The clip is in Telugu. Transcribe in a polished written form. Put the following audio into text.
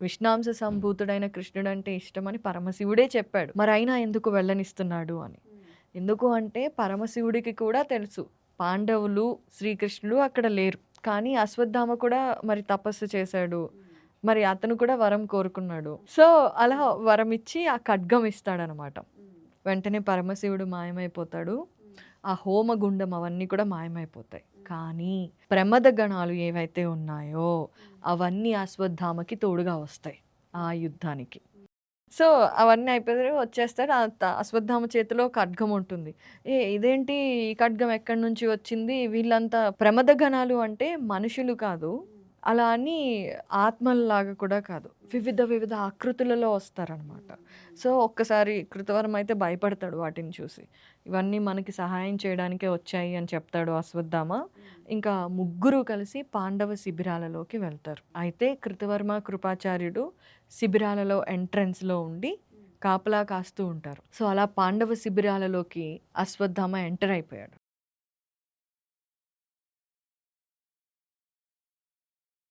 విష్ణాంశ సంభూతుడైన కృష్ణుడంటే ఇష్టమని పరమశివుడే చెప్పాడు. మరైనా ఎందుకు వెళ్ళనిస్తున్నాడు అని. ఎందుకు అంటే పరమశివుడికి కూడా తెలుసు పాండవులు, శ్రీకృష్ణుడు అక్కడ లేరు. కానీ అశ్వత్థామ కూడా మరి తపస్సు చేశాడు. మరి అతను కూడా వరం కోరుకున్నాడు. సో, అలా వరమిచ్చి ఆ ఖడ్గం ఇస్తాడనమాట. వెంటనే పరమశివుడు మాయమైపోతాడు. ఆ హోమగుండం అవన్నీ కూడా మాయమైపోతాయి. కానీ ప్రమద గణాలు ఏవైతే ఉన్నాయో అవన్నీ అశ్వత్థామకి తోడుగా వస్తాయి ఆ యుద్ధానికి. సో, అవన్నీ అయిపోయి వచ్చేస్తాడు. అశ్వత్థామ చేతిలో ఖడ్గం ఉంటుంది. ఇదేంటి ఈ ఖడ్గం ఎక్కడి నుంచి వచ్చింది? వీళ్ళంతా ప్రమద గణాలు అంటే మనుషులు కాదు. అలా అని ఆత్మల్లాగా కూడా కాదు. వివిధ వివిధ ఆకృతులలో వస్తారనమాట. సో, ఒక్కసారి కృతవర్మ అయితే భయపడతాడు వాటిని చూసి. ఇవన్నీ మనకి సహాయం చేయడానికే వచ్చాయి అని చెప్తాడు అశ్వత్థామ. ఇంకా ముగ్గురు కలిసి పాండవ శిబిరాలలోకి వెళ్తారు. అయితే కృతవర్మ, కృపాచార్యుడు శిబిరాలలో ఎంట్రన్స్‌లో ఉండి కాపలా కాస్తూ ఉంటారు. సో, అలా పాండవ శిబిరాలలోకి అశ్వత్థామ ఎంటర్ అయిపోయాడు.